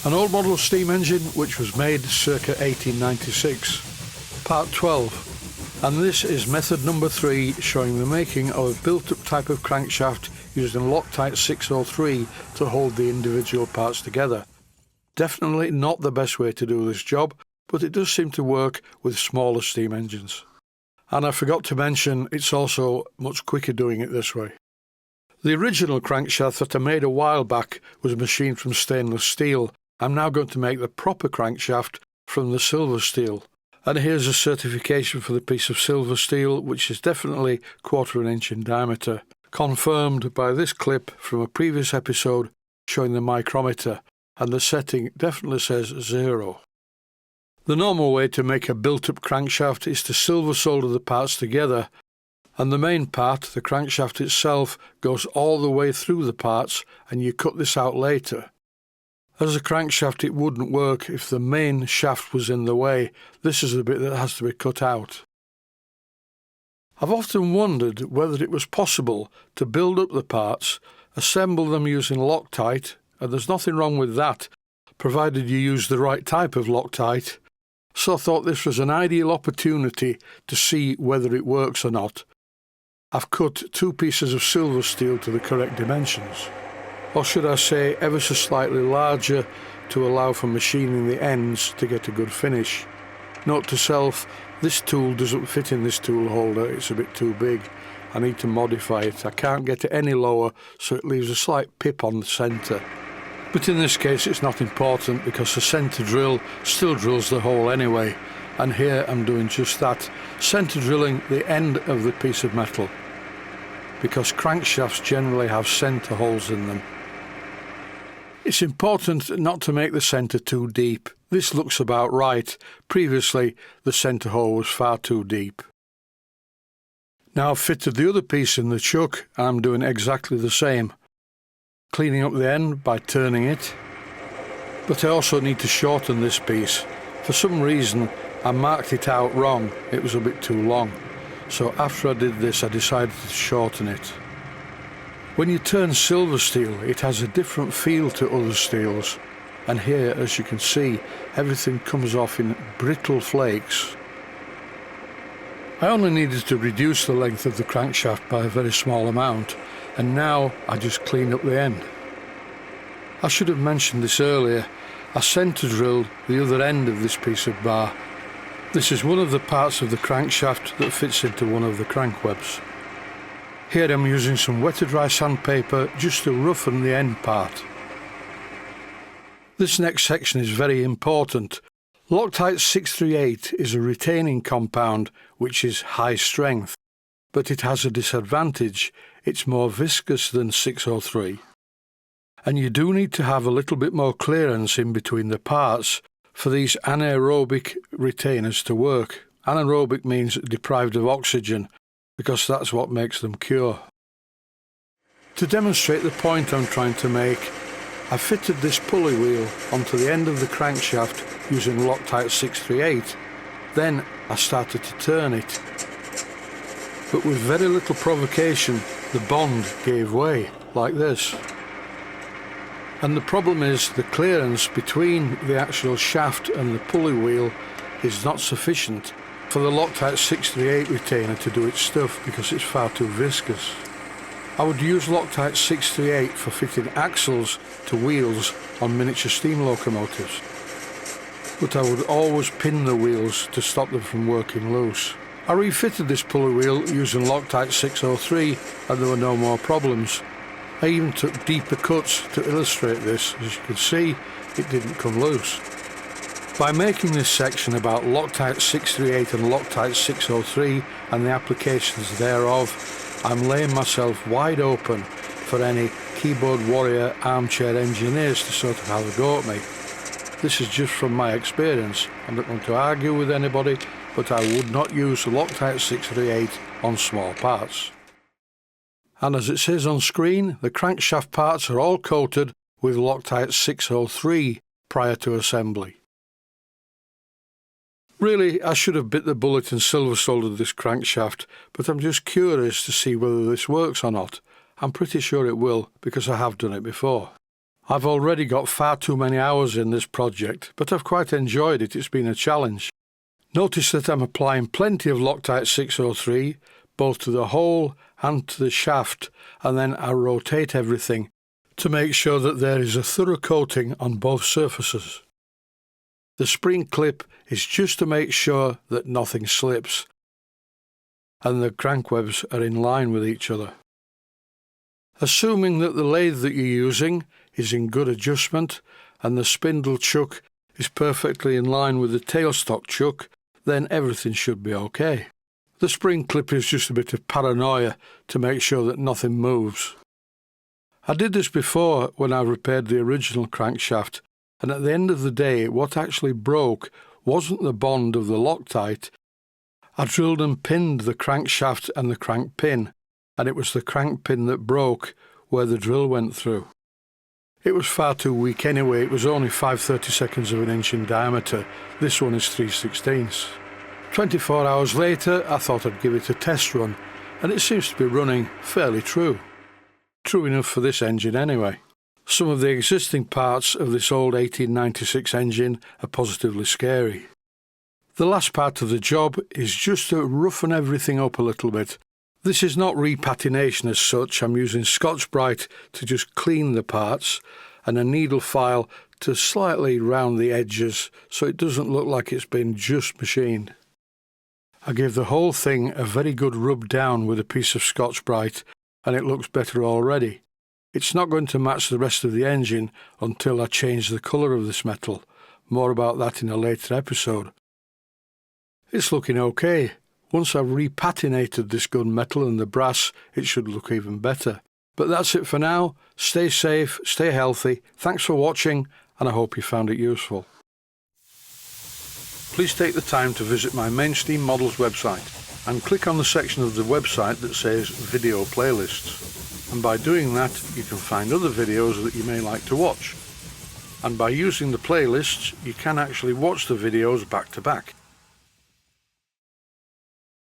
An old model steam engine which was made circa 1896. Part 12. And this is method number 3, showing the making of a built-up type of crankshaft using Loctite 603 to hold the individual parts together. Definitely not the best way to do this job, but it does seem to work with smaller steam engines. And I forgot to mention, it's also much quicker doing it this way. The original crankshaft that I made a while back was machined from stainless steel. I'm now going to make the proper crankshaft from the silver steel. And here's a certification for the piece of silver steel, which is definitely 1/4 inch in diameter, confirmed by this clip from a previous episode showing the micrometer, and the setting definitely says 0. The normal way to make a built-up crankshaft is to silver solder the parts together, and the main part, the crankshaft itself, goes all the way through the parts, and you cut this out later. As a crankshaft, it wouldn't work if the main shaft was in the way. This is the bit that has to be cut out. I've often wondered whether it was possible to build up the parts, assemble them using Loctite, and there's nothing wrong with that, provided you use the right type of Loctite. So I thought this was an ideal opportunity to see whether it works or not. I've cut 2 pieces of silver steel to the correct dimensions, or should I say ever so slightly larger to allow for machining the ends to get a good finish. Note to self, this tool doesn't fit in this tool holder, it's a bit too big. I need to modify it. I can't get it any lower, so it leaves a slight pip on the centre. But in this case it's not important because the centre drill still drills the hole anyway, and here I'm doing just that, centre drilling the end of the piece of metal, because crankshafts generally have centre holes in them. It's important not to make the centre too deep. This looks about right. Previously the centre hole was far too deep. Now I've fitted the other piece in the chuck, and I'm doing exactly the same. Cleaning up the end by turning it. But I also need to shorten this piece. For some reason I marked it out wrong, it was a bit too long. So after I did this I decided to shorten it. When you turn silver steel, it has a different feel to other steels, and here, as you can see, everything comes off in brittle flakes. I only needed to reduce the length of the crankshaft by a very small amount, and now I just clean up the end. I should have mentioned this earlier. I centre drilled the other end of this piece of bar. This is one of the parts of the crankshaft that fits into one of the crank webs. Here I'm using some wet to dry sandpaper just to roughen the end part. This next section is very important. Loctite 638 is a retaining compound which is high strength, but it has a disadvantage. It's more viscous than 603. And you do need to have a little bit more clearance in between the parts for these anaerobic retainers to work. Anaerobic means deprived of oxygen, because that's what makes them cure. To demonstrate the point I'm trying to make, I fitted this pulley wheel onto the end of the crankshaft using Loctite 638. Then I started to turn it. But with very little provocation, the bond gave way, like this. And the problem is the clearance between the actual shaft and the pulley wheel is not sufficient for the Loctite 638 retainer to do its stuff, because it's far too viscous. I would use Loctite 638 for fitting axles to wheels on miniature steam locomotives, but I would always pin the wheels to stop them from working loose. I refitted this pulley wheel using Loctite 603 and there were no more problems. I even took deeper cuts to illustrate this. As you can see, it didn't come loose. By making this section about Loctite 638 and Loctite 603 and the applications thereof, I'm laying myself wide open for any keyboard warrior armchair engineers to sort of have a go at me. This is just from my experience. I'm not going to argue with anybody, but I would not use Loctite 638 on small parts. And as it says on screen, the crankshaft parts are all coated with Loctite 603 prior to assembly. Really, I should have bit the bullet and silver soldered this crankshaft, but I'm just curious to see whether this works or not. I'm pretty sure it will, because I have done it before. I've already got far too many hours in this project, but I've quite enjoyed it. It's been a challenge. Notice that I'm applying plenty of Loctite 603, both to the hole and to the shaft, and then I rotate everything to make sure that there is a thorough coating on both surfaces. The spring clip is just to make sure that nothing slips and the crank webs are in line with each other. Assuming that the lathe that you're using is in good adjustment and the spindle chuck is perfectly in line with the tailstock chuck, then everything should be okay. The spring clip is just a bit of paranoia to make sure that nothing moves. I did this before when I repaired the original crankshaft, and at the end of the day what actually broke wasn't the bond of the Loctite. I drilled and pinned the crankshaft and the crank pin, and it was the crank pin that broke where the drill went through. It was far too weak anyway. It was only 5/32 of an inch in diameter. This one is 3/16. 24 hours later I thought I'd give it a test run, and it seems to be running fairly true. True enough for this engine anyway. Some of the existing parts of this old 1896 engine are positively scary. The last part of the job is just to roughen everything up a little bit. This is not repatination as such. I'm using Scotch-Brite to just clean the parts and a needle file to slightly round the edges so it doesn't look like it's been just machined. I give the whole thing a very good rub down with a piece of Scotch-Brite and it looks better already. It's not going to match the rest of the engine until I change the colour of this metal. More about that in a later episode. It's looking okay. Once I've repatinated this gunmetal and the brass, it should look even better. But that's it for now. Stay safe, stay healthy. Thanks for watching, and I hope you found it useful. Please take the time to visit my Mainsteam Models website and click on the section of the website that says Video Playlists. And by doing that, you can find other videos that you may like to watch. And by using the playlists, you can actually watch the videos back to back.